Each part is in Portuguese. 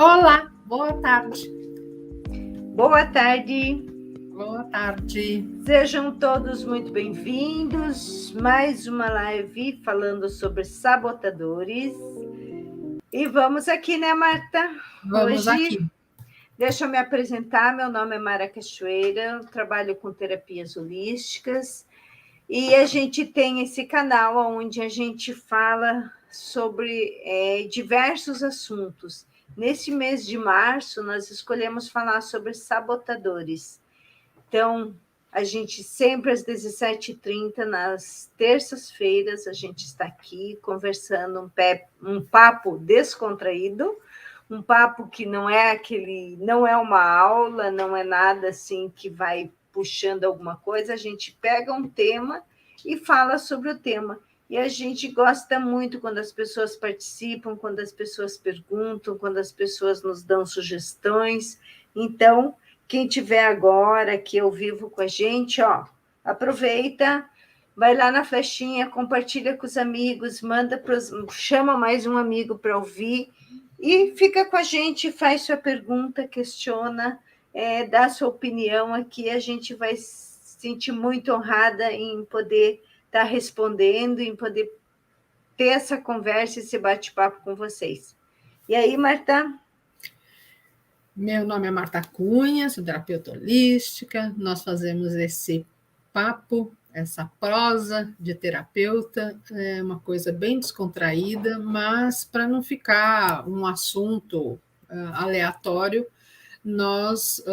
Olá, boa tarde. Boa tarde. Boa tarde. Sejam todos muito bem-vindos. Mais uma live falando sobre sabotadores. E vamos aqui, né, Marta? Vamos aqui. Deixa eu me apresentar. Meu nome é Mara Cachoeira, eu trabalho com terapias holísticas. E a gente tem esse canal onde a gente fala sobre diversos assuntos. Nesse mês de março, nós escolhemos falar sobre sabotadores. Então, a gente sempre às 17h30, nas terças-feiras, a gente está aqui conversando um papo descontraído, um papo que não é uma aula, não é nada assim que vai puxando alguma coisa, a gente pega um tema e fala sobre o tema. E a gente gosta muito quando as pessoas participam, quando as pessoas perguntam, quando as pessoas nos dão sugestões. Então, quem tiver agora aqui ao vivo com a gente, aproveita, vai lá na flechinha, compartilha com os amigos, chama mais um amigo para ouvir e fica com a gente, faz sua pergunta, questiona, dá sua opinião aqui, a gente vai se sentir muito honrada em poder estar respondendo, em poder ter essa conversa, esse bate-papo com vocês. E aí, Marta? Meu nome é Marta Cunha, sou terapeuta holística. Nós fazemos esse papo, essa prosa de terapeuta, é uma coisa bem descontraída, mas para não ficar um assunto aleatório, nós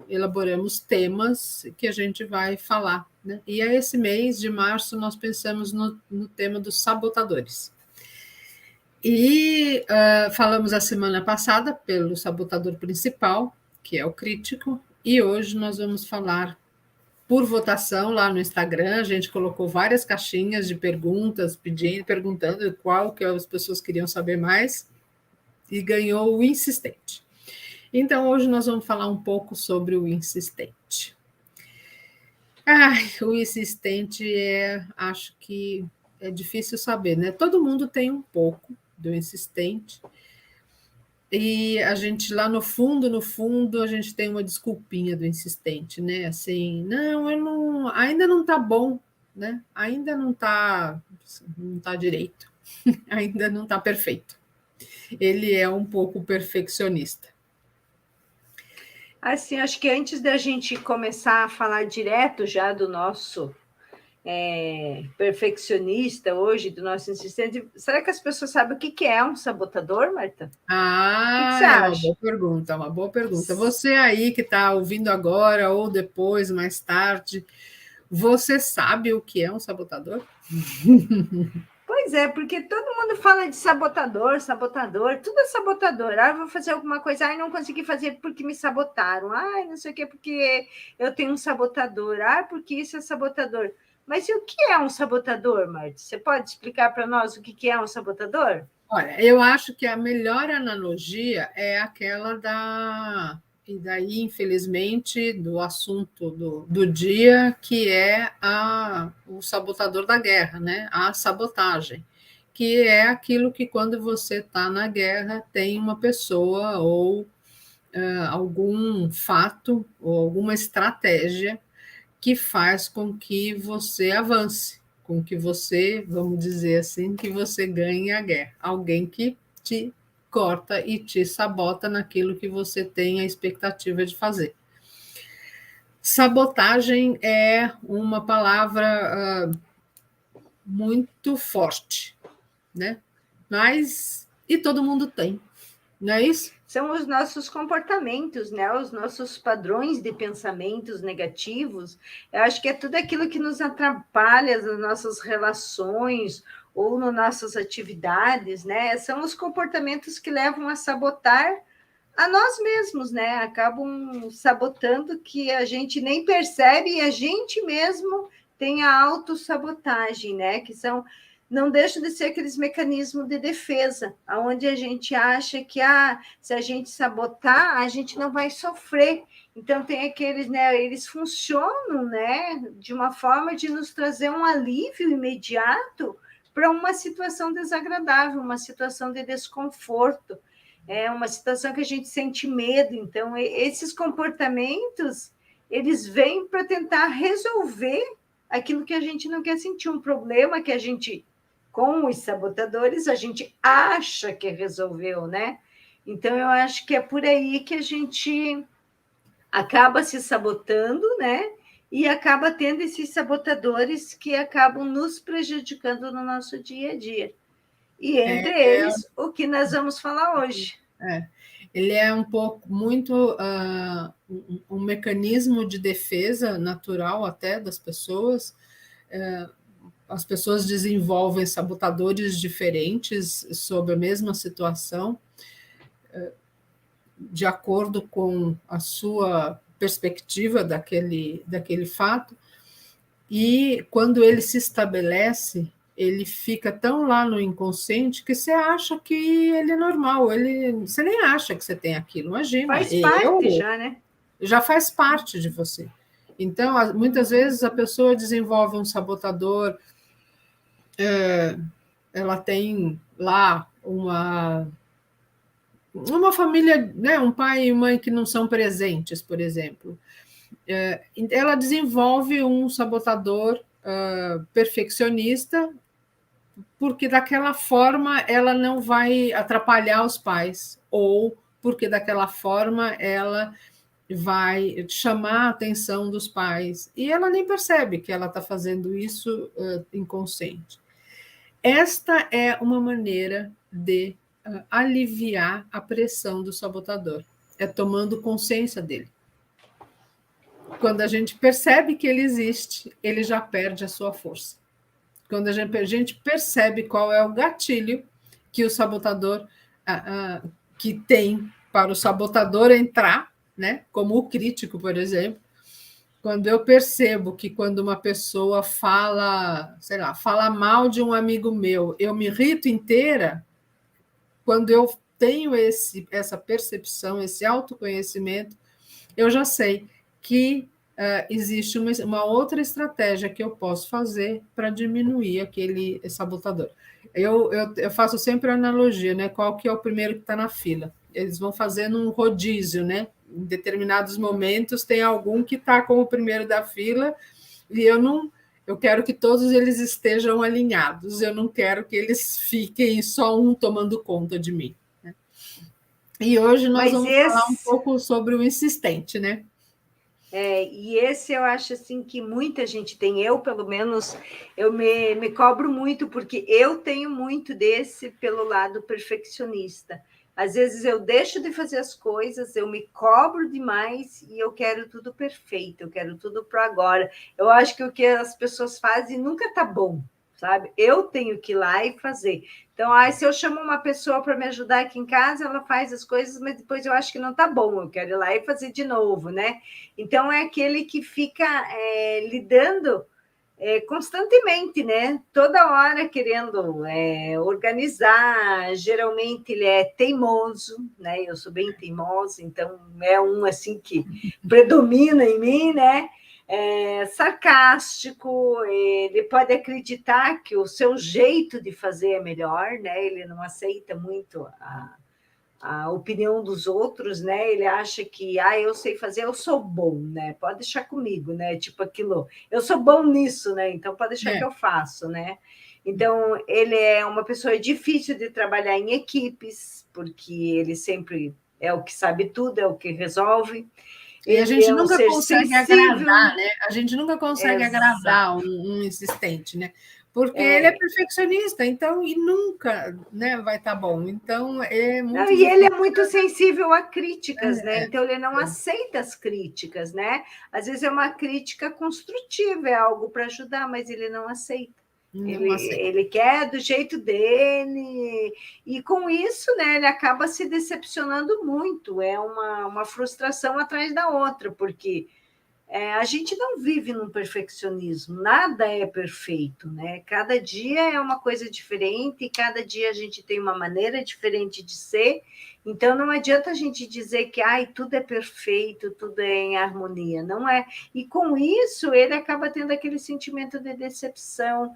elaboramos temas que a gente vai falar, né? E esse mês de março nós pensamos no tema dos sabotadores. E falamos a semana passada pelo sabotador principal, que é o crítico, e hoje nós vamos falar por votação lá no Instagram. A gente colocou várias caixinhas de perguntas, perguntando qual que as pessoas queriam saber mais, e ganhou o insistente. Então, hoje nós vamos falar um pouco sobre o insistente. O insistente acho que é difícil saber, né? Todo mundo tem um pouco do insistente. E a gente lá no fundo, a gente tem uma desculpinha do insistente, né? Assim, não, ainda não tá bom, né? Ainda não tá direito, ainda não tá perfeito. Ele é um pouco perfeccionista. Assim, acho que antes da gente começar a falar direto já do nosso perfeccionista hoje, do nosso insistente, será que as pessoas sabem o que é um sabotador, Marta? O que você É uma acha? boa pergunta. Você aí que está ouvindo agora ou depois, mais tarde, você sabe o que é um sabotador? Pois é, porque todo mundo fala de sabotador, tudo é sabotador. Eu vou fazer alguma coisa, não consegui fazer porque me sabotaram. Não sei o que, porque eu tenho um sabotador. Porque isso é sabotador. Mas e o que é um sabotador, Marta? Você pode explicar para nós o que é um sabotador? Olha, eu acho que a melhor analogia é aquela e daí, infelizmente, do assunto do dia, que é o sabotador da guerra, né? A sabotagem, que é aquilo que, quando você está na guerra, tem uma pessoa ou algum fato ou alguma estratégia que faz com que você avance, com que você, vamos dizer assim, que você ganhe a guerra. Alguém que te corta e te sabota naquilo que você tem a expectativa de fazer. Sabotagem é uma palavra muito forte, né? Mas e todo mundo tem, não é isso? São os nossos comportamentos, né? Os nossos padrões de pensamentos negativos. Eu acho que é tudo aquilo que nos atrapalha nas nossas relações ou nas nossas atividades, né? São os comportamentos que levam a sabotar a nós mesmos, né? Acabam sabotando que a gente nem percebe e a gente mesmo tem a autossabotagem, né? Que não deixam de ser aqueles mecanismos de defesa, onde a gente acha que se a gente sabotar, a gente não vai sofrer. Então, tem aqueles, né? Eles funcionam, né? De uma forma de nos trazer um alívio imediato para uma situação desagradável, uma situação de desconforto. é uma situação que a gente sente medo. Então, esses comportamentos, eles vêm para tentar resolver aquilo que a gente não quer sentir, um problema que a gente, com os sabotadores, a gente acha que resolveu, né? Então, eu acho que é por aí que a gente acaba se sabotando, né? E acaba tendo esses sabotadores que acabam nos prejudicando no nosso dia a dia. E entre eles, o que nós vamos falar hoje. Ele é um pouco, muito um mecanismo de defesa natural até das pessoas. As pessoas desenvolvem sabotadores diferentes sobre a mesma situação, de acordo com a sua perspectiva daquele fato, e quando ele se estabelece, ele fica tão lá no inconsciente que você acha que ele é normal, você nem acha que você tem aquilo, imagina. Faz parte já, né? Já faz parte de você. Então, muitas vezes a pessoa desenvolve um sabotador, ela tem lá uma família, né, um pai e mãe que não são presentes, por exemplo. Ela desenvolve um sabotador perfeccionista, porque daquela forma ela não vai atrapalhar os pais, ou porque daquela forma ela vai chamar a atenção dos pais, e ela nem percebe que ela está fazendo isso inconsciente. Esta é uma maneira de aliviar a pressão do sabotador, é tomando consciência dele. Quando a gente percebe que ele existe, ele já perde a sua força. Quando a gente percebe qual é o gatilho que o sabotador que tem para o sabotador entrar, né? Como o crítico, por exemplo, quando eu percebo que quando uma pessoa fala, sei lá, fala mal de um amigo meu, eu me irrito inteira. Quando eu tenho essa percepção, esse autoconhecimento, eu já sei que existe uma outra estratégia que eu posso fazer para diminuir aquele sabotador. Eu faço sempre a analogia, né? Qual que é o primeiro que está na fila? Eles vão fazendo um rodízio, né? Em determinados momentos tem algum que está como o primeiro da fila e eu quero que todos eles estejam alinhados, eu não quero que eles fiquem só um tomando conta de mim. Né? E hoje nós vamos falar um pouco sobre o insistente, né? E esse eu acho assim que muita gente tem, eu pelo menos, eu me cobro muito, porque eu tenho muito desse pelo lado perfeccionista. Às vezes eu deixo de fazer as coisas, eu me cobro demais e eu quero tudo perfeito, eu quero tudo para agora. Eu acho que o que as pessoas fazem nunca está bom, sabe? Eu tenho que ir lá e fazer. Então, se eu chamo uma pessoa para me ajudar aqui em casa, ela faz as coisas, mas depois eu acho que não está bom, eu quero ir lá e fazer de novo, né? Então, é aquele que fica lidando constantemente, né? Toda hora querendo organizar. Geralmente ele é teimoso, né? Eu sou bem teimosa, então é um assim que predomina em mim, né? Sarcástico, ele pode acreditar que o seu jeito de fazer é melhor, né? Ele não aceita muito a opinião dos outros, né? Ele acha que, eu sei fazer, eu sou bom, né? Pode deixar comigo, né? Tipo aquilo, eu sou bom nisso, né? Então pode deixar que eu faço, né? Então ele é uma pessoa difícil de trabalhar em equipes, porque ele sempre é o que sabe tudo, é o que resolve. E a gente nunca consegue agradar, né? A gente nunca consegue agradar um insistente, né? Porque ele é perfeccionista, então, e nunca, né, vai estar bom. Então, é muito difícil. E ele é muito sensível a críticas, né? Então, ele não aceita as críticas, né? Às vezes é uma crítica construtiva, é algo para ajudar, mas ele não aceita. Ele quer do jeito dele, e com isso, né, ele acaba se decepcionando muito. É uma frustração atrás da outra, porque a gente não vive num perfeccionismo, nada é perfeito, né? Cada dia é uma coisa diferente, cada dia a gente tem uma maneira diferente de ser, então não adianta a gente dizer que tudo é perfeito, tudo é em harmonia, não é. E com isso ele acaba tendo aquele sentimento de decepção,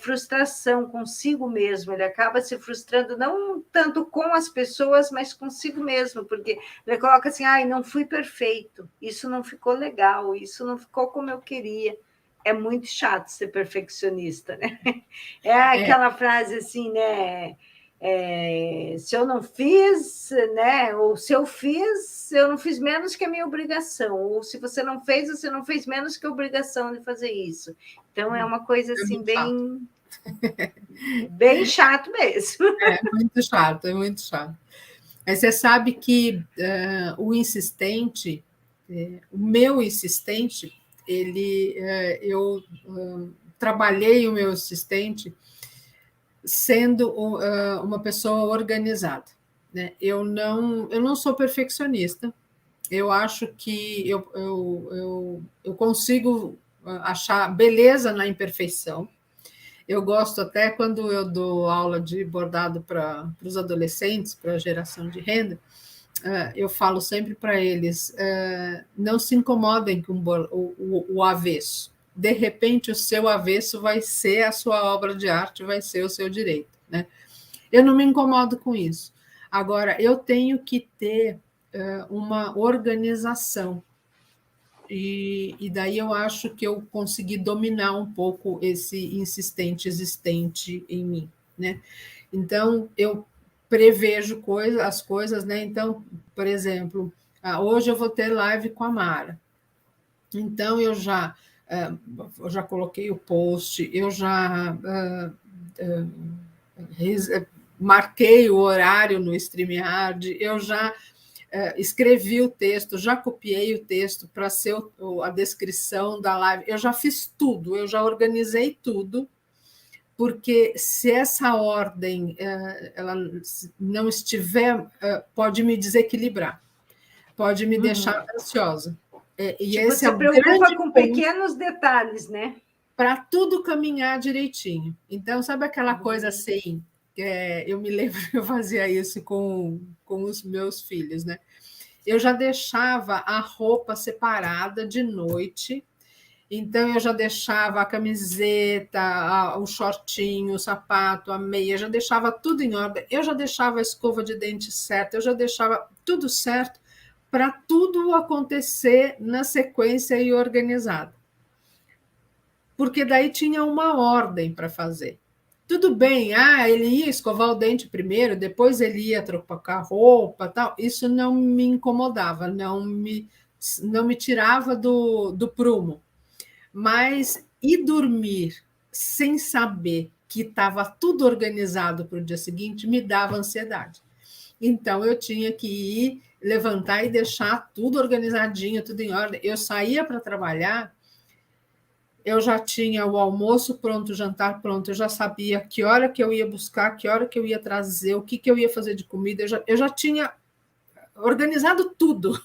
frustração consigo mesmo, ele acaba se frustrando não tanto com as pessoas, mas consigo mesmo, porque ele coloca assim, não fui perfeito, isso não ficou legal, isso não ficou como eu queria. É muito chato ser perfeccionista, né? É aquela frase assim, né? Se eu não fiz, né? Ou se eu fiz, eu não fiz menos que a minha obrigação. Ou se você não fez, você não fez menos que a obrigação de fazer isso. Então é uma coisa assim bem chato mesmo. É muito chato, é muito chato. Mas você sabe que o insistente, o meu insistente, eu trabalhei o meu insistente sendo uma pessoa organizada, né? Eu não sou perfeccionista. Eu acho que eu consigo achar beleza na imperfeição. Eu gosto até quando eu dou aula de bordado para os adolescentes, para a geração de renda, eu falo sempre para eles, não se incomodem com o avesso. De repente, o seu avesso vai ser a sua obra de arte, vai ser o seu direito, né? Eu não me incomodo com isso. Agora, eu tenho que ter uma organização. E daí eu acho que eu consegui dominar um pouco esse insistente existente em mim, né? Então, eu prevejo as coisas, né? Então, por exemplo, hoje eu vou ter live com a Mara. Então, eu já coloquei o post, eu já marquei o horário no StreamYard, eu já escrevi o texto, já copiei o texto para ser a descrição da live, eu já fiz tudo, eu já organizei tudo, porque se essa ordem ela não estiver, pode me desequilibrar, pode me deixar ansiosa. E tipo, esse é se o preocupa grande com ponto pequenos detalhes, né? para tudo caminhar direitinho. Então, sabe aquela coisa assim? Eu me lembro que eu fazia isso com os meus filhos, né? Eu já deixava a roupa separada de noite, então eu já deixava a camiseta, o shortinho, o sapato, a meia, já deixava tudo em ordem, eu já deixava a escova de dente certa, eu já deixava tudo certo para tudo acontecer na sequência e organizado. Porque daí tinha uma ordem para fazer. Tudo bem, ele ia escovar o dente primeiro, depois ele ia trocar roupa, tal. Isso não me incomodava, não me tirava do prumo. Mas ir dormir sem saber que estava tudo organizado para o dia seguinte me dava ansiedade. Então eu tinha que ir, levantar e deixar tudo organizadinho, tudo em ordem. Eu saía para trabalhar, eu já tinha o almoço pronto, o jantar pronto, eu já sabia que hora que eu ia buscar, que hora que eu ia trazer, o que eu ia fazer de comida, eu já tinha organizado tudo.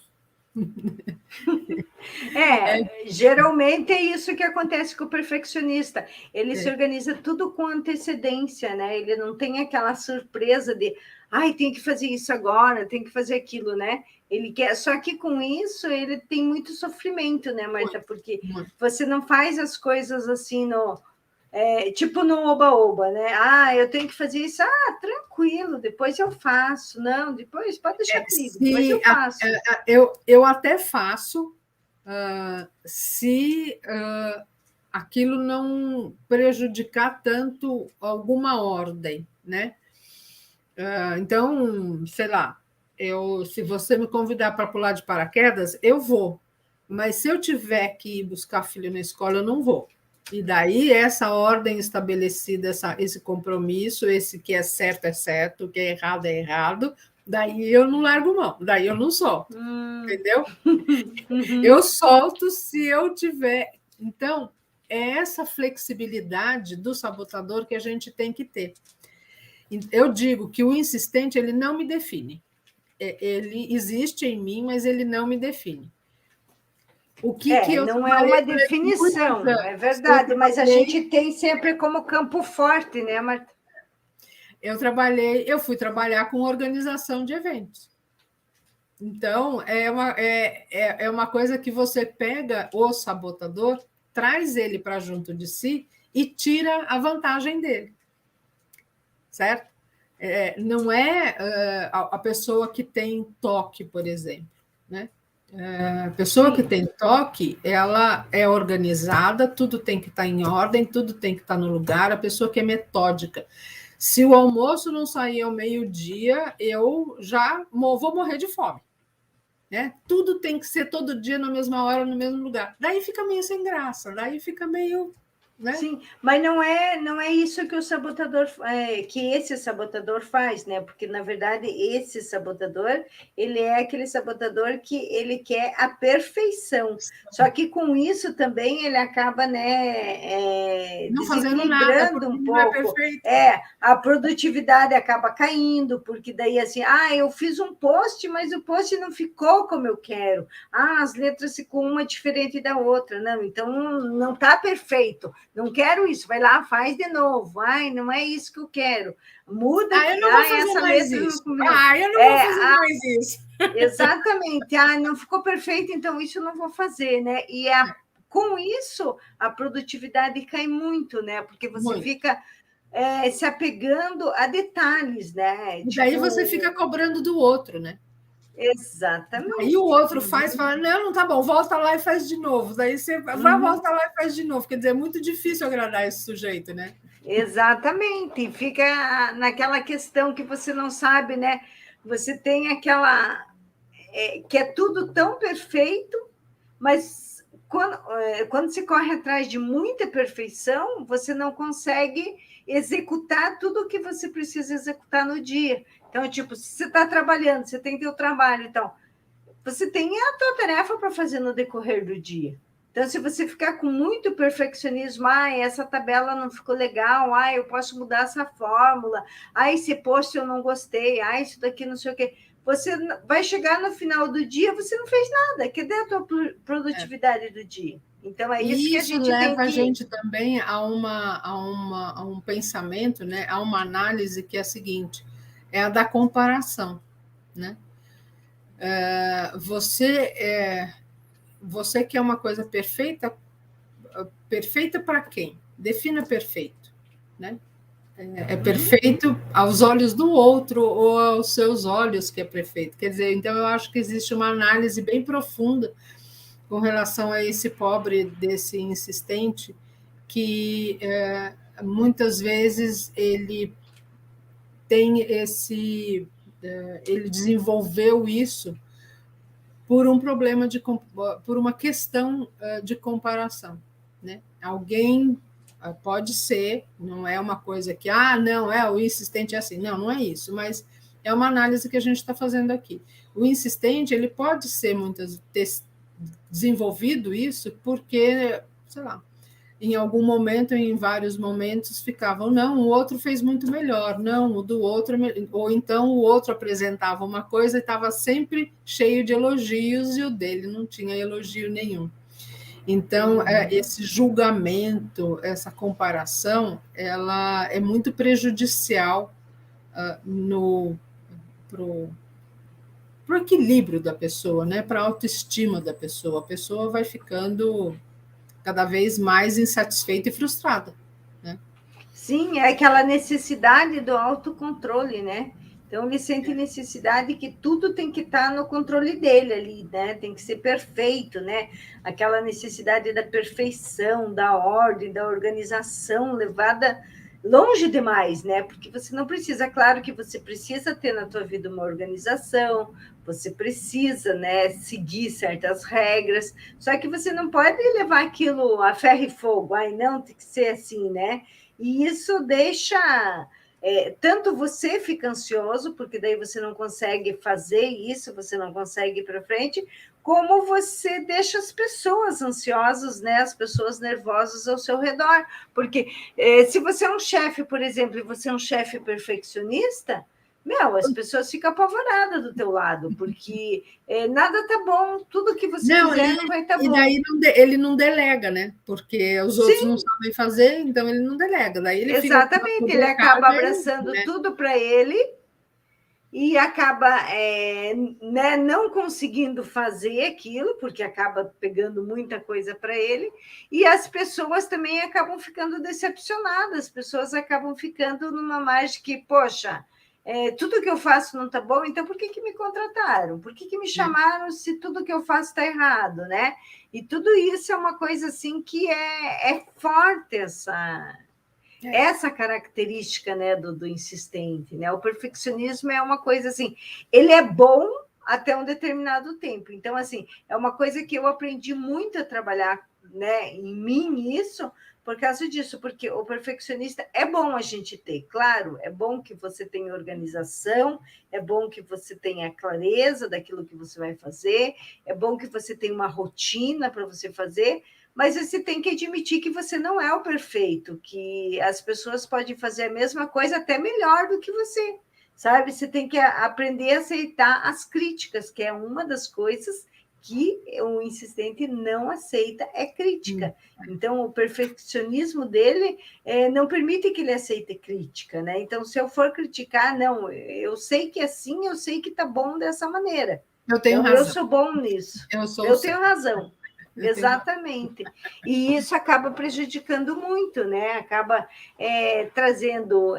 Geralmente é isso que acontece com o perfeccionista. Ele se organiza tudo com antecedência, né? Ele não tem aquela surpresa de, tem que fazer isso agora, tem que fazer aquilo, né? Ele quer, só que com isso ele tem muito sofrimento, né, Marta? Porque você não faz as coisas assim tipo no oba-oba, né? Eu tenho que fazer isso. Tranquilo, depois eu faço. Não, depois pode deixar comigo, depois eu faço. Eu até faço, se aquilo não prejudicar tanto alguma ordem, né? Então, sei lá, se você me convidar para pular de paraquedas, eu vou. Mas se eu tiver que ir buscar filho na escola, eu não vou. E daí, essa ordem estabelecida, esse compromisso, esse que é certo, o que é errado, daí eu não largo mão, daí eu não solto, entendeu? Eu solto se eu tiver. Então, é essa flexibilidade do sabotador que a gente tem que ter. Eu digo que o insistente, ele não me define. Ele existe em mim, mas ele não me define. O que eu não é uma trabalhei durante definição, muitos é anos? Eu verdade, mas a gente tem sempre como campo forte, né, Marta? eu fui trabalhar com organização de eventos. Então, é uma coisa que você pega o sabotador, traz ele para junto de si e tira a vantagem dele, certo? Não é a pessoa que tem toque, por exemplo, né? A pessoa que Sim. tem toque, ela é organizada, tudo tem que estar em ordem, tudo tem que estar no lugar, a pessoa que é metódica. Se o almoço não sair ao meio-dia, eu já vou morrer de fome. Né? Tudo tem que ser todo dia na mesma hora, no mesmo lugar. Daí fica meio sem graça, daí fica meio. Né? Sim, mas não é isso que o sabotador, que esse sabotador faz, né? Porque, na verdade, esse sabotador, ele é aquele sabotador que ele quer a perfeição. Só que com isso também ele acaba, né, Não fazendo nada, desequilibrando porque um não é pouco. perfeito. A produtividade acaba caindo, porque daí assim, eu fiz um post, mas o post não ficou como eu quero. As letras ficam uma diferente da outra. Não, então não está perfeito. Não quero isso, vai lá, faz de novo. Ai, não é isso que eu quero. Muda Eu aqui. não vou fazer Essa mais letra isso. não combinou. Eu não vou fazer mais isso. Exatamente. Não ficou perfeito, então isso eu não vou fazer, né? Com isso, a produtividade cai muito, né? Porque você Muito. fica se apegando a detalhes, né? E daí você fica cobrando do outro, né? Aí o Exatamente. outro faz, fala, não tá bom, volta lá e faz de novo. Daí você vai, volta lá e faz de novo. Quer dizer, é muito difícil agradar esse sujeito, né? Exatamente. Fica naquela questão que você não sabe, né? Você tem aquela... que é tudo tão perfeito, mas quando se corre atrás de muita perfeição, você não consegue executar tudo o que você precisa executar no dia. Então, tipo, se você está trabalhando, você tem teu trabalho, então, você tem a tua tarefa para fazer no decorrer do dia. Então, se você ficar com muito perfeccionismo, essa tabela não ficou legal, eu posso mudar essa fórmula, esse post eu não gostei, isso daqui não sei o quê. Você vai chegar no final do dia, você não fez nada. Cadê a tua produtividade do dia? Então, é isso E que a isso gente tem leva a que... gente também a um pensamento, né? A uma análise que é a seguinte, é a da comparação, né? Você quer uma coisa perfeita, perfeita para quem? Defina perfeito, né? É perfeito aos olhos do outro ou aos seus olhos que é perfeito. Quer dizer, então eu acho que existe uma análise bem profunda com relação a esse pobre desse insistente que muitas vezes ele tem ele desenvolveu isso por um problema por uma questão de comparação, né? Alguém pode ser, não é uma coisa que não o insistente é assim, não é isso, mas é uma análise que a gente está fazendo aqui. O insistente ele pode ser ter desenvolvido isso porque, sei lá, em algum momento, em vários momentos, ficavam, não, o outro fez muito melhor, não, o do outro, ou então o outro apresentava uma coisa e estava sempre cheio de elogios e o dele não tinha elogio nenhum. Então, esse julgamento, essa comparação, ela é muito prejudicial para o equilíbrio da pessoa, né? Para a autoestima da pessoa. A pessoa vai ficando cada vez mais insatisfeita e frustrada. Né? Sim, é aquela necessidade do autocontrole, né? Então, ele sente necessidade que tudo tem que estar no controle dele ali, né? Tem que ser perfeito, né? Aquela necessidade da perfeição, da ordem, da organização levada longe demais, né? Porque você não precisa, claro que você precisa ter na tua vida uma organização, você precisa, né, seguir certas regras, só que você não pode levar aquilo a ferro e fogo, não, tem que ser assim, né? E isso deixa... tanto você fica ansioso, porque daí você não consegue fazer isso, você não consegue ir para frente, como você deixa as pessoas ansiosas, né? As pessoas nervosas ao seu redor. Porque se você é um chefe, por exemplo, e você é um chefe perfeccionista, Meu, as pessoas ficam apavoradas do teu lado, porque nada tá bom, tudo que você Não, fizer não vai estar e bom. daí ele não delega, né? Porque os outros não Sim, sabem fazer, então ele não delega. Daí ele fica com uma exatamente, ele acaba sabotagem, abraçando né? tudo para ele e acaba né, não conseguindo fazer aquilo, porque acaba pegando muita coisa para ele, e as pessoas também acabam ficando decepcionadas, as pessoas acabam ficando numa margem que, poxa, tudo que eu faço não está bom, então por que, que me contrataram? Por que, que me É, chamaram se tudo que eu faço está errado, né? E tudo isso é uma coisa assim que é forte é. essa característica, né, do insistente, né? O perfeccionismo é uma coisa assim, ele é bom até um determinado tempo. Então, assim, é uma coisa que eu aprendi muito a trabalhar, né, em mim isso, por causa disso, porque o perfeccionista é bom a gente ter, claro, é bom que você tenha organização, é bom que você tenha clareza daquilo que você vai fazer, é bom que você tenha uma rotina para você fazer, mas você tem que admitir que você não é o perfeito, que as pessoas podem fazer a mesma coisa até melhor do que você, sabe? Você tem que aprender a aceitar as críticas, que é uma das coisas que o insistente não aceita, é crítica. Então, o perfeccionismo dele não permite que ele aceite crítica, né? Então, se eu for criticar, não, eu sei que é assim, eu sei que tá bom dessa maneira. Eu tenho Então, eu razão. sou bom nisso. Eu sou o Eu tenho certo. razão. Eu tenho razão. Exatamente. E isso acaba prejudicando muito, né? Acaba trazendo,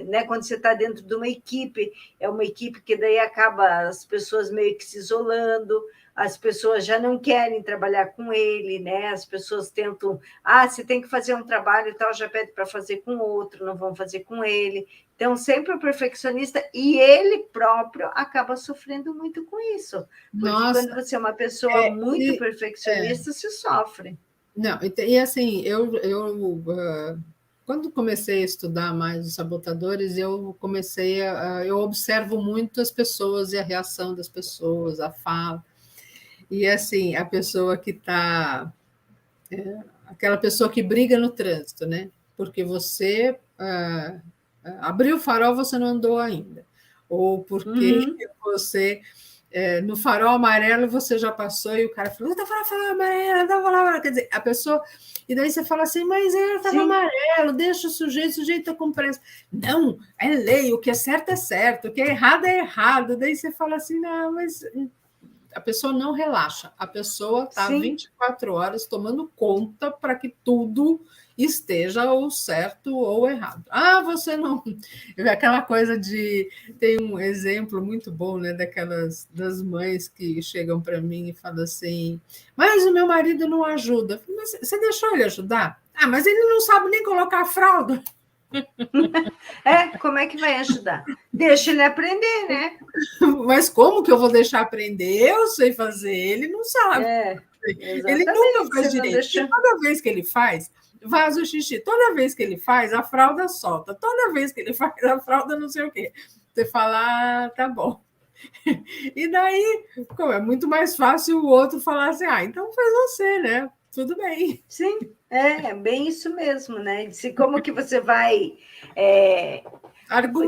né? Quando você está dentro de uma equipe, é uma equipe que daí acaba as pessoas meio que se isolando, as pessoas já não querem trabalhar com ele, né? As pessoas tentam, você tem que fazer um trabalho e tal, já pede para fazer com outro, não vão fazer com ele. Então, sempre o perfeccionista e ele próprio acaba sofrendo muito com isso. Porque quando Nossa, você é uma pessoa muito e, é, perfeccionista, se sofre. não, e assim, quando comecei a estudar mais os sabotadores, eu observo muito as pessoas e a reação das pessoas, a fala. E assim, a pessoa que está, aquela pessoa que briga no trânsito, né? Porque você abriu o farol, você não andou ainda. Ou porque Uhum. você no farol amarelo você já passou e o cara falou, tá farol amarelo, tá farol amarelo. Quer dizer, a pessoa. E daí você fala assim, mas ele estava Sim, amarelo, deixa o sujeito está com pressa. Não, é lei, o que é certo, o que é errado é errado. Daí você fala assim, não, mas a pessoa não relaxa, a pessoa está sim, 24 horas tomando conta para que tudo esteja ou certo ou errado. Você não. Aquela coisa de. Tem um exemplo muito bom, né, daquelas das mães que chegam para mim e falam assim: mas o meu marido não ajuda. Mas você deixou ele ajudar? Mas ele não sabe nem colocar a fralda. como é que vai ajudar? Deixa ele aprender, né? Mas como que eu vou deixar aprender? Eu sei fazer, ele não sabe. Ele nunca Exatamente, faz você não direito, porque deixa. toda vez que ele faz, vaza o xixi. Toda vez que ele faz, a fralda solta. Toda vez que ele faz, a fralda não sei o quê. Você fala, tá bom. E daí, como é muito mais fácil o outro falar assim, então faz você, né? Tudo bem. Sim, bem isso mesmo, né? Se como que você vai é,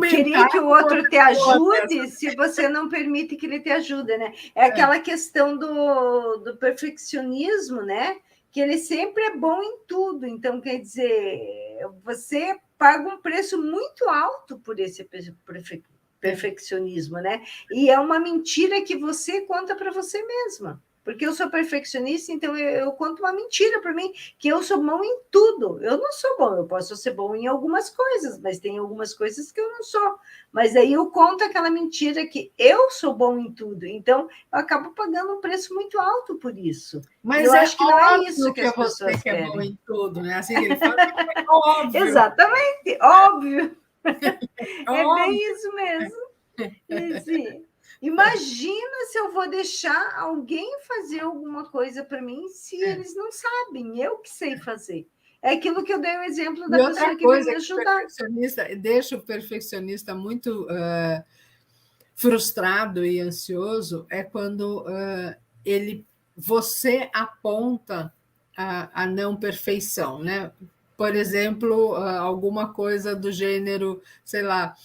querer Argumentar que o com uma outro te pessoa dessa. ajude se você não permite que ele te ajude, né? É aquela questão do perfeccionismo, né? Que ele sempre é bom em tudo. Então, quer dizer, você paga um preço muito alto por esse É. perfeccionismo, né? E é uma mentira que você conta para você mesma. Porque eu sou perfeccionista, então eu conto uma mentira para mim, que eu sou bom em tudo. Eu não sou bom, eu posso ser bom em algumas coisas, mas tem algumas coisas que eu não sou. Mas aí eu conto aquela mentira que eu sou bom em tudo. Então, eu acabo pagando um preço muito alto por isso. E eu Mas é acho que não é isso óbvio que que é as você pessoas que é bom querem. em tudo, né? Assim que ele fala, é óbvio, Exatamente, óbvio. é É bem óbvio. isso mesmo. Esse, imagina se eu vou deixar alguém fazer alguma coisa para mim se É. eles não sabem, eu que sei fazer. É aquilo que eu dei o exemplo E da outra pessoa que vem me coisa que o ajudar. perfeccionista deixa o perfeccionista muito frustrado e ansioso é quando você aponta a não perfeição, né? Por exemplo, alguma coisa do gênero, sei lá,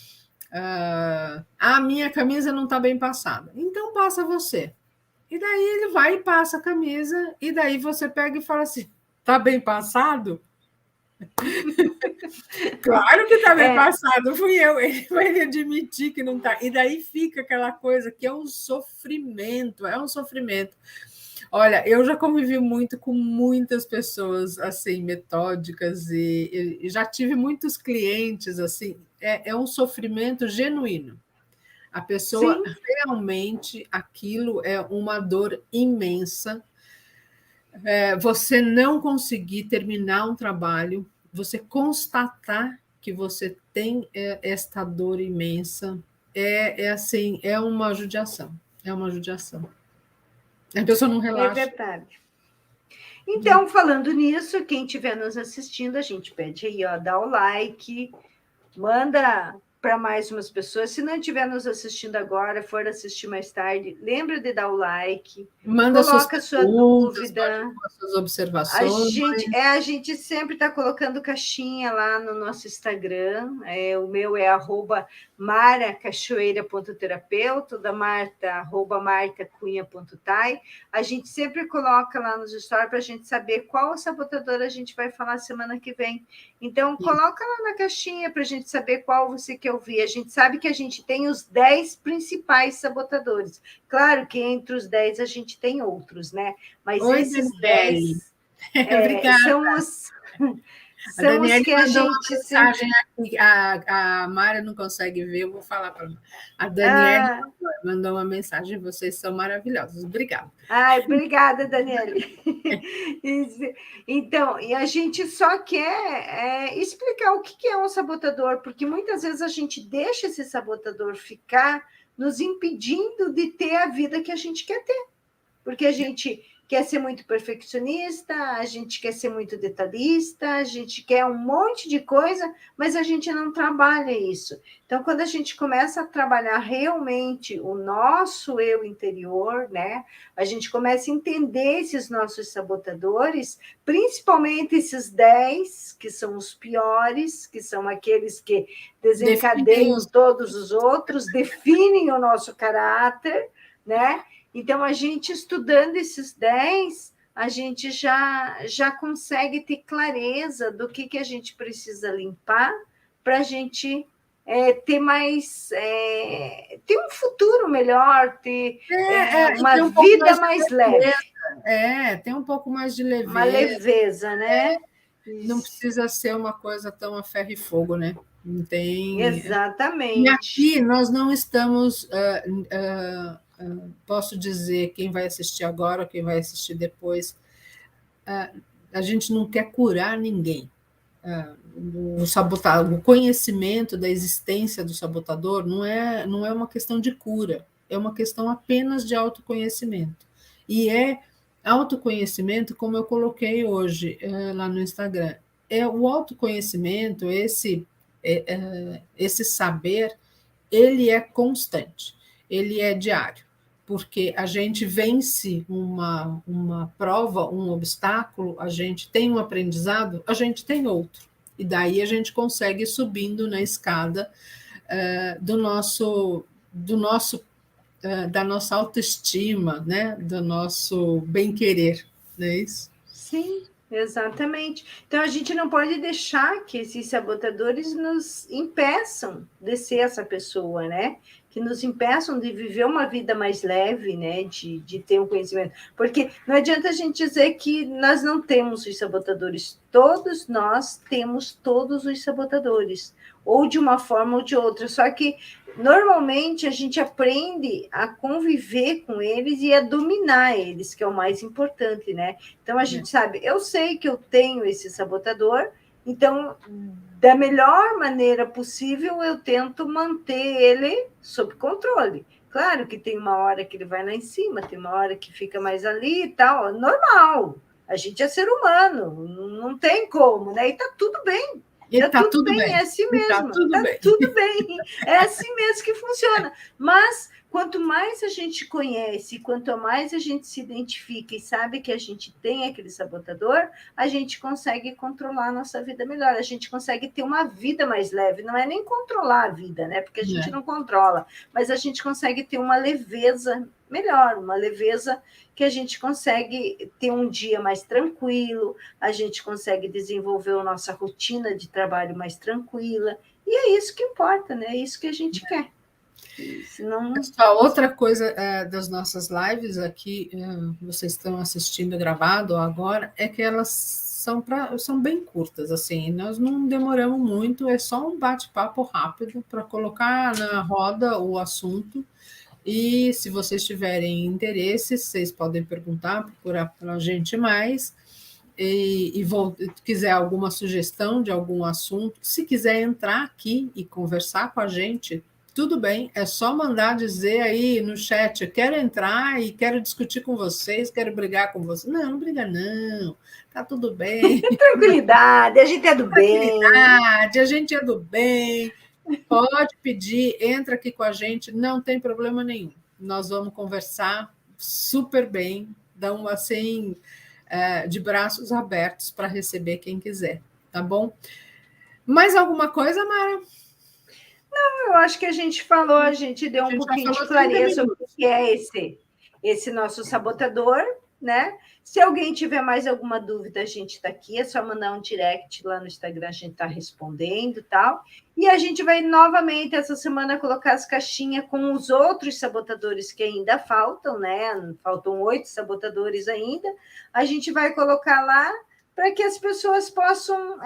A minha camisa não está bem passada. Então passa você. E daí ele vai e passa a camisa, e daí você pega e fala assim: tá bem passado? Claro que está bem passado, fui eu. Ele vai admitir que não está. E daí fica aquela coisa que é um sofrimento, é um sofrimento. Olha, eu já convivi muito com muitas pessoas assim metódicas e já tive muitos clientes assim. É um sofrimento genuíno. A pessoa Sim. realmente aquilo é uma dor imensa. Você não conseguir terminar um trabalho, você constatar que você tem esta dor imensa, assim, é uma judiação. É uma judiação. A pessoa não É relaxa. verdade. Então, falando nisso, quem estiver nos assistindo, a gente pede aí, ó, dá o like, manda para mais umas pessoas. Se não estiver nos assistindo agora, for assistir mais tarde, lembra de dar o like, Manda suas coloca sua perguntas, dúvida. pode pôr suas observações. A gente sempre está colocando caixinha lá no nosso Instagram. O meu é @maracachoeira.terapeuta, o da Marta, @martacunha.tai. A gente sempre coloca lá nos stories para a gente saber qual sabotador a gente vai falar semana que vem. Então, coloca lá na caixinha para a gente saber qual você quer ouvir. A gente sabe que a gente tem os 10 principais sabotadores. Claro que entre os 10 a gente tem outros, né? Mas Oi, esses Daniele. 10 Obrigada. A são os Daniele que a mandou uma gente sempre. mensagem aqui. A Mara não consegue ver, eu vou falar para ela. A Daniele Ah, mandou uma mensagem. Vocês são maravilhosos. Obrigada. ai, obrigada, Daniele. Então, e a gente só quer explicar o que é um sabotador, porque muitas vezes a gente deixa esse sabotador ficar nos impedindo de ter a vida que a gente quer ter. Porque a gente quer ser muito perfeccionista, a gente quer ser muito detalhista, a gente quer um monte de coisa, mas a gente não trabalha isso. Então, quando a gente começa a trabalhar realmente o nosso eu interior, né? A gente começa a entender esses nossos sabotadores, principalmente esses 10, que são os piores, que são aqueles que desencadeiam todos os outros, definem o nosso caráter, né? Então, a gente estudando esses 10, a gente já consegue ter clareza do que a gente precisa limpar para a gente ter mais. Ter um futuro melhor, ter uma tem um pouco vida mais de leve. tem um pouco mais de Uma leveza. leveza, né? Não precisa ser uma coisa tão a ferro e fogo, né? Não tem. Exatamente. E aqui nós não estamos. Posso dizer, quem vai assistir agora, quem vai assistir depois, a gente não quer curar ninguém. O conhecimento da existência do sabotador não é uma questão de cura, é uma questão apenas de autoconhecimento. E é autoconhecimento, como eu coloquei hoje lá no Instagram. O autoconhecimento, esse saber, ele é constante, ele é diário, porque a gente vence uma prova, um obstáculo, a gente tem um aprendizado, a gente tem outro. E daí a gente consegue ir subindo na escada da nossa autoestima, né? Do nosso bem-querer, não é isso? Sim, exatamente. Então, a gente não pode deixar que esses sabotadores nos impeçam de ser essa pessoa, né? Que nos impeçam de viver uma vida mais leve, né? De ter um conhecimento. Porque não adianta a gente dizer que nós não temos os sabotadores. Todos nós temos todos os sabotadores, ou de uma forma ou de outra. Só que normalmente a gente aprende a conviver com eles e a dominar eles, que é o mais importante, né? Então a gente sabe, eu sei que eu tenho esse sabotador, então da melhor maneira possível eu tento manter ele sob controle. Claro que tem uma hora que ele vai lá em cima, tem uma hora que fica mais ali e tal, normal. A gente é ser humano, não tem como, né? E tá tudo bem. E tá tudo bem, é assim mesmo. Tá tudo bem. Tudo bem. É assim mesmo que funciona. Mas quanto mais a gente conhece, quanto mais a gente se identifica e sabe que a gente tem aquele sabotador, a gente consegue controlar a nossa vida melhor, a gente consegue ter uma vida mais leve. Não é nem controlar a vida, né? Porque a gente não controla, mas a gente consegue ter uma leveza melhor, uma leveza que a gente consegue ter um dia mais tranquilo, a gente consegue desenvolver a nossa rotina de trabalho mais tranquila, e é isso que importa, né? É isso que a gente quer. Senão... Outra coisa das nossas lives aqui, vocês estão assistindo gravado agora, é que elas são bem curtas, assim, nós não demoramos muito, é só um bate-papo rápido para colocar na roda o assunto. E se vocês tiverem interesse, vocês podem perguntar, procurar pela gente mais. E quiser alguma sugestão de algum assunto, se quiser entrar aqui e conversar com a gente, tudo bem, é só mandar dizer aí no chat, eu quero entrar e quero discutir com vocês, quero brigar com vocês. Não, não briga não, tá tudo bem. Tranquilidade, a gente é do bem. Tranquilidade, a gente é do bem. Pode pedir, entra aqui com a gente, não tem problema nenhum. Nós vamos conversar super bem, dão assim, de braços abertos para receber quem quiser, tá bom? Mais alguma coisa, Mara? Não, eu acho que a gente falou, a gente deu um pouquinho de clareza sobre o que é esse nosso sabotador, né? Se alguém tiver mais alguma dúvida, a gente está aqui, é só mandar um direct lá no Instagram, a gente está respondendo e tal. E a gente vai novamente essa semana colocar as caixinhas com os outros sabotadores que ainda faltam, né? Faltam 8 sabotadores ainda. A gente vai colocar lá para que as pessoas possam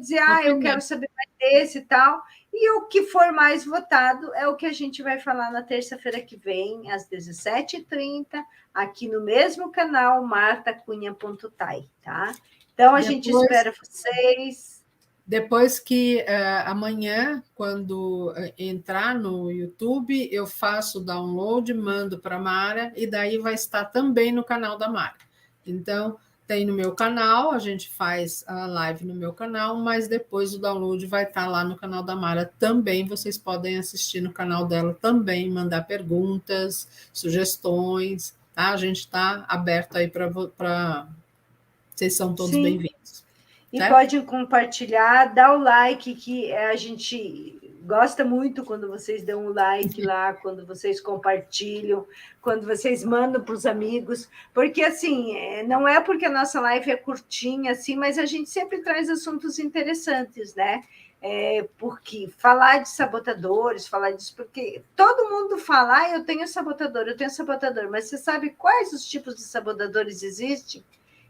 dizer, eu quero saber mais desse e tal. E o que for mais votado é o que a gente vai falar na terça-feira que vem, às 17h30, aqui no mesmo canal, martacunha.tai, tá? Então, a gente espera vocês. Depois que amanhã, quando entrar no YouTube, eu faço o download, mando para a Mara, e daí vai estar também no canal da Mara. Então, tem no meu canal, a gente faz a live no meu canal, mas depois o download vai estar lá no canal da Mara também. Vocês podem assistir no canal dela também, mandar perguntas, sugestões, tá? A gente está aberto aí para. Vocês são todos bem-vindos. E pode compartilhar, dar o like, que a gente gosta muito quando vocês dão um like lá, quando vocês compartilham, quando vocês mandam para os amigos, porque assim, não é porque a nossa live é curtinha, assim, mas a gente sempre traz assuntos interessantes, né? Porque falar de sabotadores, falar disso, porque todo mundo fala, eu tenho sabotador, mas você sabe quais os tipos de sabotadores existem?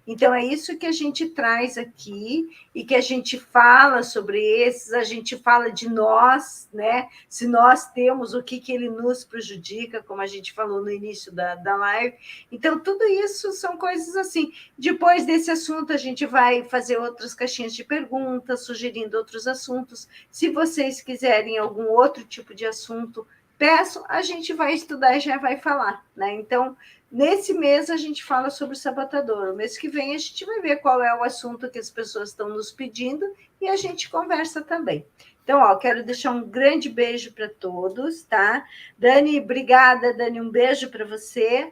Então, é isso que a gente traz aqui e que a gente fala sobre esses, a gente fala de nós, né? Se nós temos, o que ele nos prejudica, como a gente falou no início da live. Então, tudo isso são coisas assim. Depois desse assunto, a gente vai fazer outras caixinhas de perguntas, sugerindo outros assuntos. Se vocês quiserem algum outro tipo de assunto, peço, a gente vai estudar e já vai falar, né? Então, nesse mês a gente fala sobre o sabotador. O mês que vem a gente vai ver qual é o assunto que as pessoas estão nos pedindo e a gente conversa também. Então, quero deixar um grande beijo para todos, tá? Dani, obrigada, Dani, um beijo para você.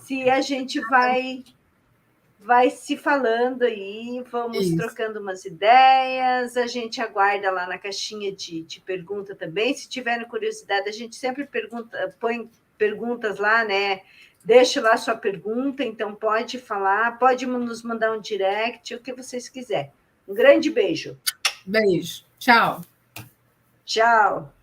Se a gente vai se falando aí, vamos trocando umas ideias, a gente aguarda lá na caixinha de pergunta também. Se tiverem curiosidade, a gente sempre põe perguntas lá, né? Deixa lá sua pergunta, então pode falar, pode nos mandar um direct, o que vocês quiserem. Um grande beijo. Beijo. Tchau. Tchau.